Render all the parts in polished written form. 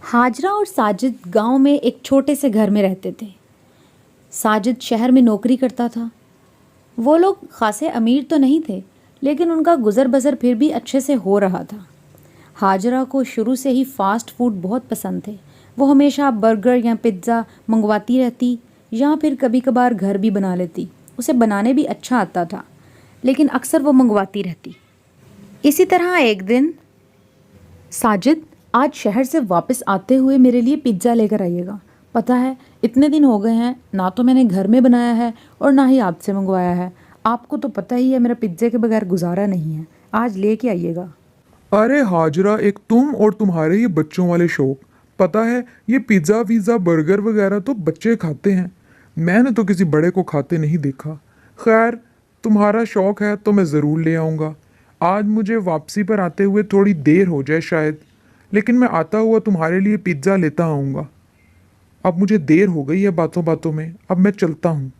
हाजरा और साजिद गांव में एक छोटे से घर में रहते थे। साजिद शहर में नौकरी करता था। वो लोग खासे अमीर तो नहीं थे, लेकिन उनका गुज़र बसर फिर भी अच्छे से हो रहा था। हाजरा को शुरू से ही फ़ास्ट फूड बहुत पसंद थे। वो हमेशा बर्गर या पिज़्ज़ा मंगवाती रहती, या फिर कभी कभार घर भी बना लेती। उसे बनाने भी अच्छा आता था, लेकिन अक्सर वो मंगवाती रहती। इसी तरह एक दिन, साजिद, आज शहर से वापस आते हुए मेरे लिए पिज़्ज़ा लेकर आइएगा। पता है, इतने दिन हो गए हैं, ना तो मैंने घर में बनाया है और ना ही आपसे मंगवाया है। आपको तो पता ही है मेरा पिज़्ज़े के बगैर गुजारा नहीं है। आज लेके आइएगा। अरे हाजरा, एक तुम और तुम्हारे ये बच्चों वाले शौक। पता है, ये पिज़्ज़ा वीज़ा बर्गर वगैरह तो बच्चे खाते हैं। मैंने तो किसी बड़े को खाते नहीं देखा। खैर, तुम्हारा शौक है तो मैं ज़रूर ले आऊँगा। आज मुझे वापसी पर आते हुए थोड़ी देर हो जाए शायद, लेकिन मैं आता हुआ तुम्हारे लिए पिज़्ज़ा लेता आऊँगा। अब मुझे देर हो गई है बातों बातों में, अब मैं चलता हूँ।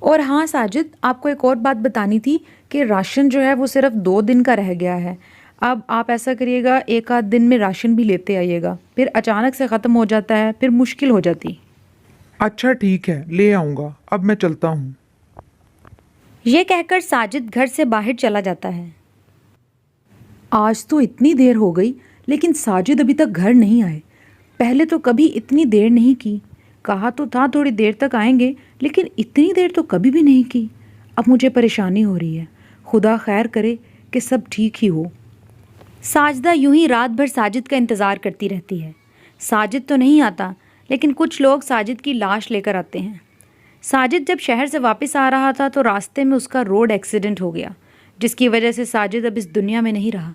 और हाँ साजिद, आपको एक और बात बतानी थी कि राशन जो है वो सिर्फ 2 दिन का रह गया है। अब आप ऐसा करिएगा, एक आध दिन में राशन भी लेते आइएगा, फिर अचानक से ख़त्म हो जाता है, फिर मुश्किल हो जाती। अच्छा ठीक है, ले आऊँगा। अब मैं चलता हूँ। ये कहकर साजिद घर से बाहर चला जाता है। आज तो इतनी देर हो गई, लेकिन साजिद अभी तक घर नहीं आए। पहले तो कभी इतनी देर नहीं की। कहा तो था थोड़ी देर तक आएंगे, लेकिन इतनी देर तो कभी भी नहीं की। अब मुझे परेशानी हो रही है। खुदा खैर करे कि सब ठीक ही हो। साजदा यूं ही रात भर साजिद का इंतज़ार करती रहती है। साजिद तो नहीं आता, लेकिन कुछ लोग साजिद की लाश लेकर आते हैं। साजिद जब शहर से वापस आ रहा था तो रास्ते में उसका रोड एक्सीडेंट हो गया, जिसकी वजह से साजिद अब इस दुनिया में नहीं रहा।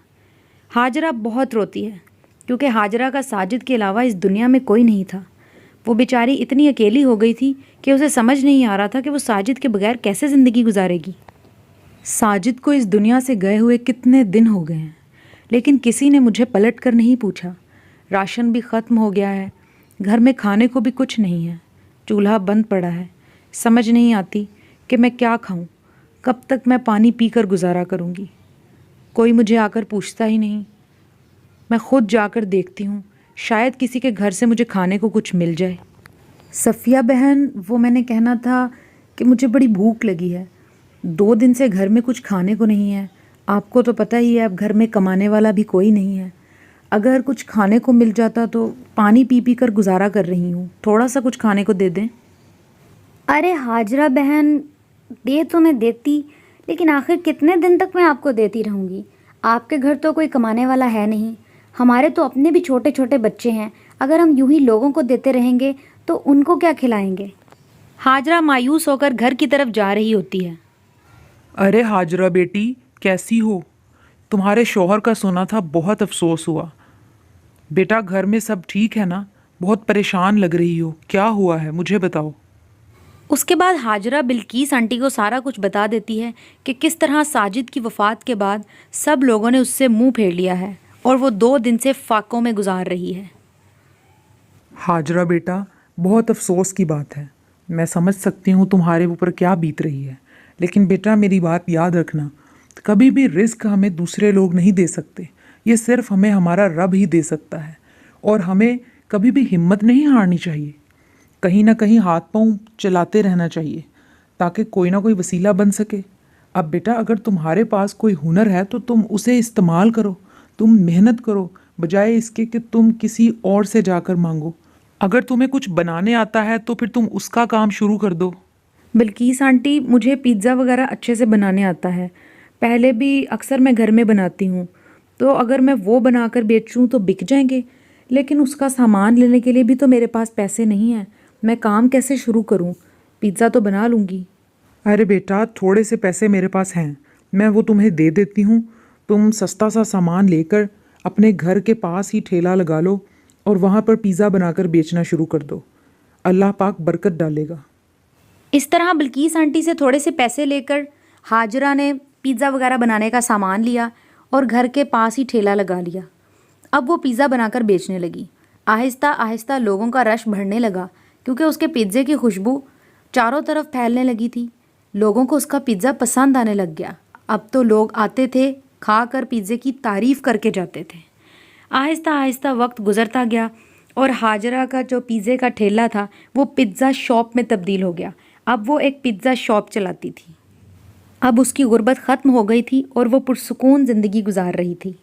हाजरा बहुत रोती है, क्योंकि हाजरा का साजिद के अलावा इस दुनिया में कोई नहीं था। वो बेचारी इतनी अकेली हो गई थी कि उसे समझ नहीं आ रहा था कि वो साजिद के बगैर कैसे ज़िंदगी गुजारेगी। साजिद को इस दुनिया से गए हुए कितने दिन हो गए हैं, लेकिन किसी ने मुझे पलट कर नहीं पूछा। राशन भी ख़त्म हो गया है, घर में खाने को भी कुछ नहीं है, चूल्हा बंद पड़ा है। समझ नहीं आती कि मैं क्या खाऊं, कब तक मैं पानी पीकर गुजारा करूंगी। कोई मुझे आकर पूछता ही नहीं। मैं खुद जाकर देखती हूँ, शायद किसी के घर से मुझे खाने को कुछ मिल जाए। सफ़िया बहन, वो मैंने कहना था कि मुझे बड़ी भूख लगी है। 2 दिन से घर में कुछ खाने को नहीं है। आपको तो पता ही है, अब घर में कमाने वाला भी कोई नहीं है। अगर कुछ खाने को मिल जाता तो पानी पी पी कर गुजारा कर रही हूँ। थोड़ा सा कुछ खाने को दे दें। अरे हाजरा बहन, दे तो मैं देती, लेकिन आखिर कितने दिन तक मैं आपको देती रहूँगी। आपके घर तो कोई कमाने वाला है नहीं, हमारे तो अपने भी छोटे छोटे बच्चे हैं। अगर हम यूं ही लोगों को देते रहेंगे तो उनको क्या खिलाएंगे। हाजरा मायूस होकर घर की तरफ जा रही होती है। अरे हाजरा बेटी, कैसी हो? तुम्हारे शौहर का सुना था, बहुत अफसोस हुआ। बेटा, घर में सब ठीक है ना? बहुत परेशान लग रही हो, क्या हुआ है मुझे बताओ। उसके बाद हाजरा बिल्कीस आंटी को सारा कुछ बता देती है कि किस तरह साजिद की वफ़ात के बाद सब लोगों ने उससे मुंह फेर लिया है और वो 2 दिन से फाकों में गुजार रही है। हाजरा बेटा, बहुत अफसोस की बात है। मैं समझ सकती हूँ तुम्हारे ऊपर क्या बीत रही है, लेकिन बेटा मेरी बात याद रखना, कभी भी रिस्क हमें दूसरे लोग नहीं दे सकते। ये सिर्फ हमें हमारा रब ही दे सकता है। और हमें कभी भी हिम्मत नहीं हारनी चाहिए। कहीं ना कहीं हाथ पांव चलाते रहना चाहिए, ताकि कोई ना कोई वसीला बन सके। अब बेटा, अगर तुम्हारे पास कोई हुनर है तो तुम उसे इस्तेमाल करो। तुम मेहनत करो, बजाय इसके कि तुम किसी और से जाकर मांगो। अगर तुम्हें कुछ बनाने आता है तो फिर तुम उसका काम शुरू कर दो। बिल्कीस आंटी, मुझे पिज़्ज़ा वगैरह अच्छे से बनाने आता है। पहले भी अक्सर मैं घर में बनाती हूँ, तो अगर मैं वो बनाकर बेचूँ तो बिक जाएंगे, लेकिन उसका सामान लेने के लिए भी तो मेरे पास पैसे नहीं हैं। मैं काम कैसे शुरू करूँ? पिज़्ज़ा तो बना लूँगी। अरे बेटा, थोड़े से पैसे मेरे पास हैं, मैं वो तुम्हें दे देती हूँ। तुम सस्ता सा सामान लेकर अपने घर के पास ही ठेला लगा लो और वहाँ पर पिज़्ज़ा बनाकर बेचना शुरू कर दो। अल्लाह पाक बरकत डालेगा। इस तरह बिल्कीस आंटी से थोड़े से पैसे लेकर हाजरा ने पिज़्ज़ा वगैरह बनाने का सामान लिया और घर के पास ही ठेला लगा लिया। अब वो पिज़्ज़ा बनाकर बेचने लगी। आहिस्ता आहिस्ता लोगों का रश बढ़ने लगा, क्योंकि उसके पिज़्ज़े की खुशबू चारों तरफ फैलने लगी थी। लोगों को उसका पिज़्ज़ा पसंद आने लग गया। अब तो लोग आते थे, खा कर पिज़्ज़े की तारीफ़ करके जाते थे। आहिस्ता आहिस्ता वक्त गुजरता गया और हाजरा का जो पिज़्ज़े का ठेला था वो पिज़्ज़ा शॉप में तब्दील हो गया। अब वो एक पिज़्ज़ा शॉप चलाती थी। अब उसकी गुर्बत ख़त्म हो गई थी और वो पुरसुकून ज़िंदगी गुजार रही थी।